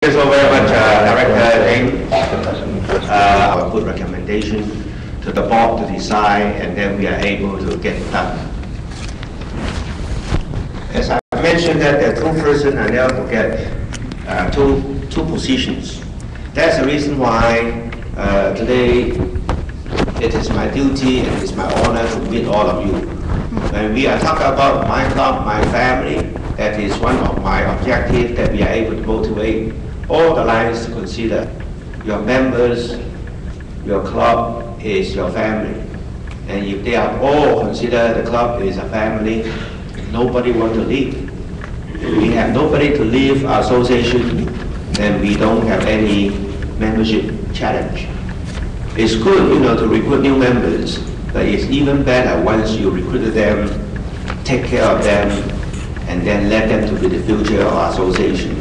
Thank you so very much, Director James. Our good recommendation to the board to decide, and then we are able to get it done. As I mentioned, that there are two persons, I never forget, two positions. That's the reason why today it is my duty and it's my honor to meet all of you. When we are talking about my club, my family, that is one of my objectives, that we are able to motivate all the lines to consider your members, your club is your family. And if they are all consider the club is a family, nobody want to leave. If we have nobody to leave our association, then we don't have any membership challenge. It's good, to recruit new members, but it's even better once you recruited them, take care of them, and then let them to be the future of our association.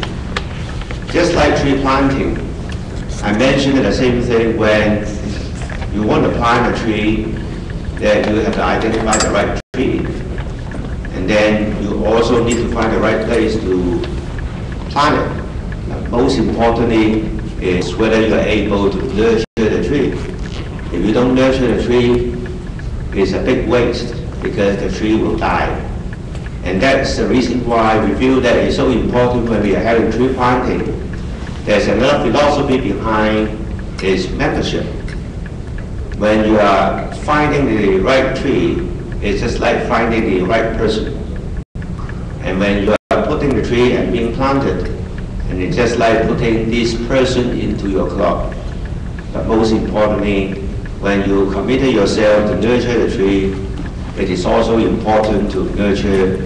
Just like tree planting, I mentioned the same thing. When you want to plant a tree, then you have to identify the right tree. And then you also need to find the right place to plant it. Most importantly is whether you are able to nurture the tree. If you don't nurture the tree, it's a big waste because the tree will die. And that's the reason why we feel that it's so important when we are having tree planting. There's another philosophy behind is membership. When you are finding the right tree, it's just like finding the right person. And when you are putting the tree and being planted, and it's just like putting this person into your club. But most importantly, when you committed yourself to nurture the tree, it is also important to nurture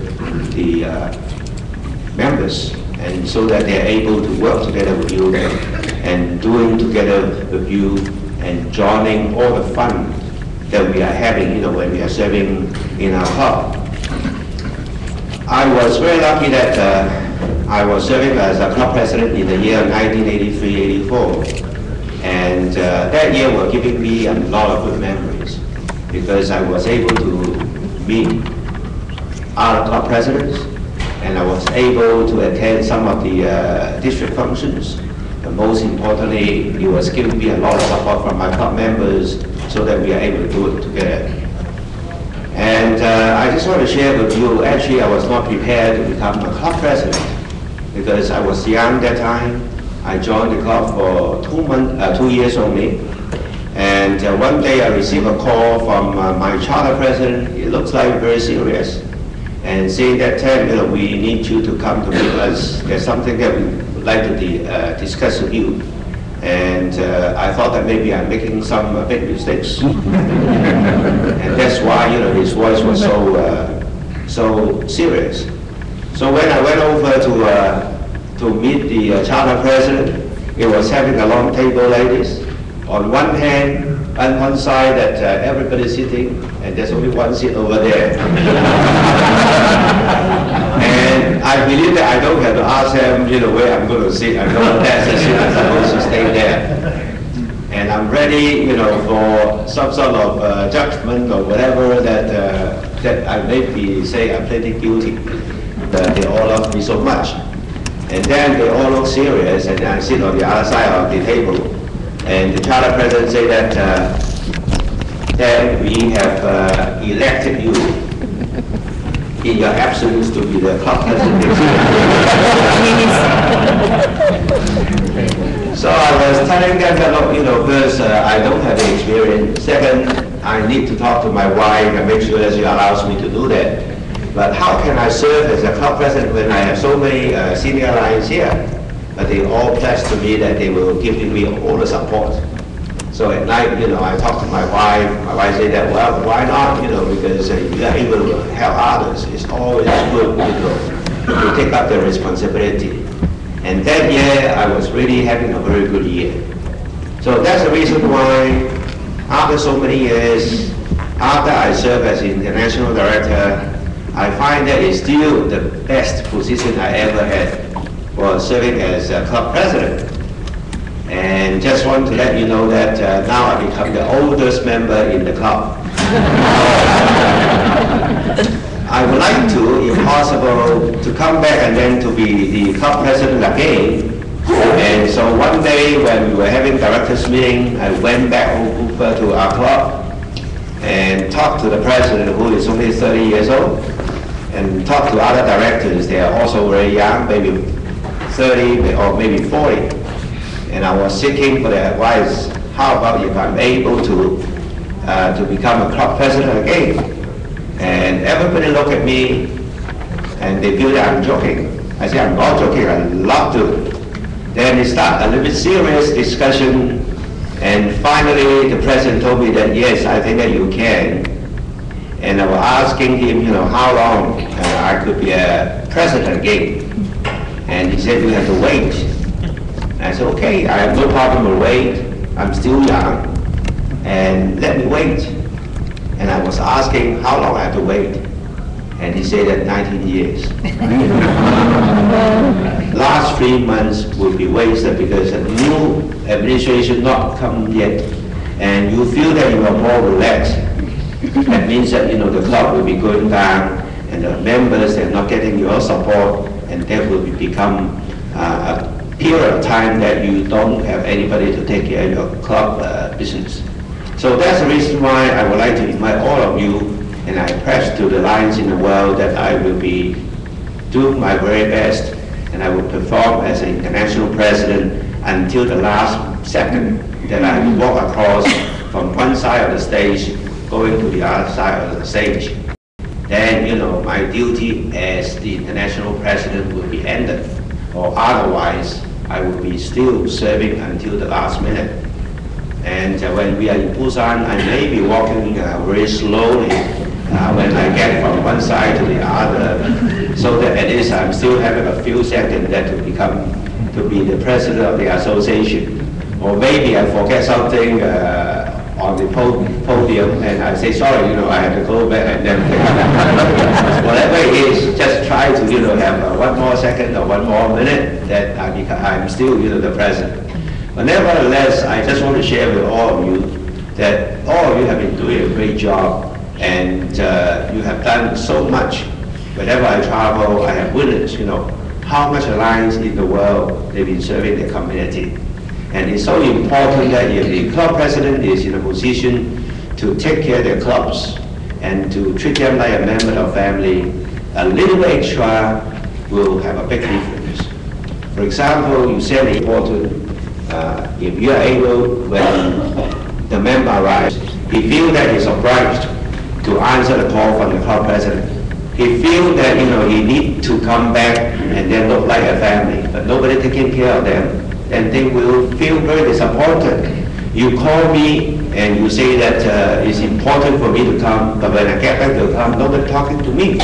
the members, and so that they are able to work together with you and doing together with you and joining all the fun that we are having, when we are serving in our club. I was very lucky that I was serving as a club president in the year 1983-84, and that year was giving me a lot of good memories because I was able to meet other club presidents, and I was able to attend some of the district functions. But most importantly, it was giving me a lot of support from my club members so that we are able to do it together. And I just want to share with you, actually I was not prepared to become a club president because I was young that time. I joined the club for 2 years only. And one day I received a call from my charter president. It looks like very serious, and saying that, Tam, we need you to come to meet us. There's something that we would like to discuss with you. And I thought that maybe I'm making some big mistakes. And that's why, his voice was so serious. So when I went over to meet the charter president, it was having a long table like this. On one hand, on one side that everybody's sitting, and there's only one seat over there. And I believe that I don't have to ask him, where I'm going to sit. I know that's the seat I'm supposed to stay there. And I'm ready, for some sort of judgment or whatever that I may be say I'm pleading guilty. That they all love me so much. And then they all look serious, and I sit on the other side of the table. And the charter president said that we have elected you in your absence to be the club president. So I was telling them that, first, I don't have the experience. Second, I need to talk to my wife and make sure that she allows me to do that. But how can I serve as a club president when I have so many senior lines here? But they all pledged to me that they will give me all the support. So at night, I talked to my wife. My wife said that, well, why not? Because if you are able to help others, it's always good, to take up the responsibility. And that year, I was really having a very good year. So that's the reason why, after so many years, after I served as international director, I find that it's still the best position I ever had. Was serving as a club president. And just want to let you know that now I become the oldest member in the club. I would like to, if possible, to come back and then to be the club president again, And so one day when we were having directors meeting, I went back over to our club and talked to the president, who is only 30 years old, and talked to other directors. They are also very young, maybe 30 or maybe 40. And I was seeking for their advice. How about if I'm able to become a club president again? And everybody looked at me and they feel that I'm joking. I said, I'm not joking, I'd love to. Then it started a little bit serious discussion, and finally the president told me that yes, I think that you can. And I was asking him, how long I could be a president again. And he said, you have to wait. And I said, okay, I have no problem with wait. I'm still young, and let me wait. And I was asking how long I have to wait. And he said that 19 years. Last 3 months will be wasted because a new administration not come yet, and you feel that you are more relaxed. That means that the club will be going down, and the members are not getting your support, and that will become a period of time that you don't have anybody to take care of your club business. So that's the reason why I would like to invite all of you, and I pledge to the Lions in the world that I will be doing my very best, and I will perform as an international president until the last second that I walk across from one side of the stage going to the other side of the stage. Then, my duty as the international president will be ended, or otherwise I will be still serving until the last minute. And when we are in Busan, I may be walking very slowly when I get from one side to the other, so that at least I'm still having a few seconds that to be the president of the association. Or maybe I forget something on the podium and I say, sorry, I have to go back and then whatever it is, just try to have one more second or one more minute that I'm still the president. But nevertheless, I just want to share with all of you that all of you have been doing a great job, and you have done so much. Whenever I travel, I have witnessed, how much alliance in the world they've been serving their community. And it's so important that if the club president is in a position to take care of their clubs and to treat them like a member of family, a little extra will have a big difference. For example, you said it's important, if you are able, when the member arrives, he feels that he's obliged to answer the call from the club president. He feels that he needs to come back and then look like a family, but nobody taking care of them, and they will feel very disappointed. You call me and you say that it's important for me to come, but when I get back to come, nobody talking to me.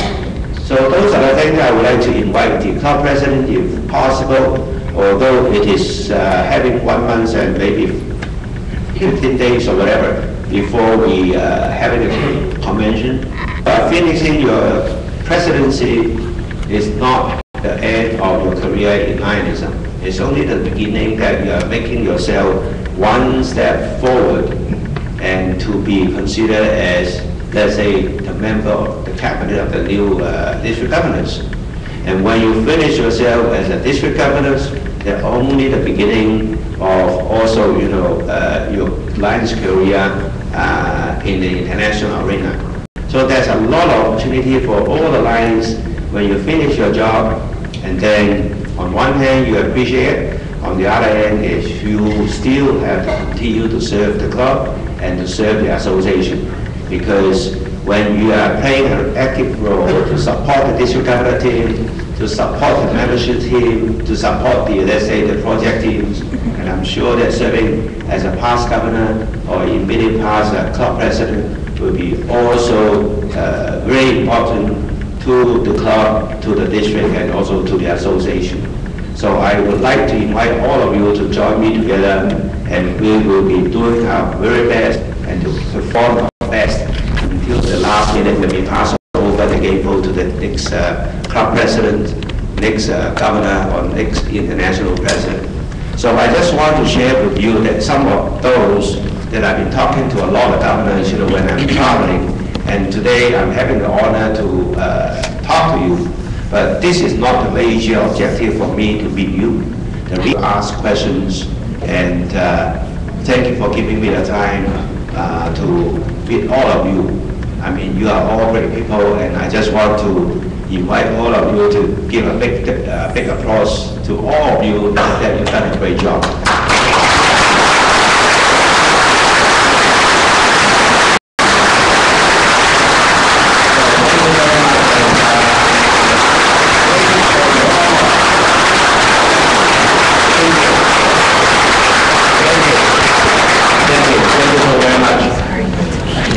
So those are the things I would like to invite the club president, if possible, although it is having 1 month and maybe 15 days or whatever before we having a convention. But finishing your presidency is not the end of your career in Zionism. It's only the beginning that you are making yourself one step forward and to be considered as, let's say, the member of the cabinet of the new district governors. And when you finish yourself as a district governor, that's only the beginning of also, your Lions career in the international arena. So there's a lot of opportunity for all the Lions when you finish your job, and then on one hand you appreciate it, on the other hand is you still have to continue to serve the club and to serve the association, because when you are playing an active role to support the district governor team, to support the membership team, to support the, let's say, the project teams, and I'm sure that serving as a past governor or immediate past club president will be also very important to the club, to the district, and also to the association. So I would like to invite all of you to join me together, and we will be doing our very best and to perform our best until the last minute when we pass over the gavel to the next club president, next governor, or next international president. So I just want to share with you that some of those that I've been talking to a lot of governors, when I'm traveling, and today I'm having the honor to talk to you. But this is not the major objective for me to meet you. ask questions, and thank you for giving me the time to meet all of you. I mean, you are all great people, and I just want to invite all of you to give a big applause to all of you that you've done a great job.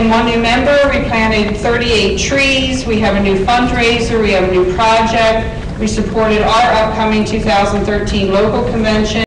One new member, we planted 38 trees, we have a new fundraiser, we have a new project, we supported our upcoming 2013 local convention.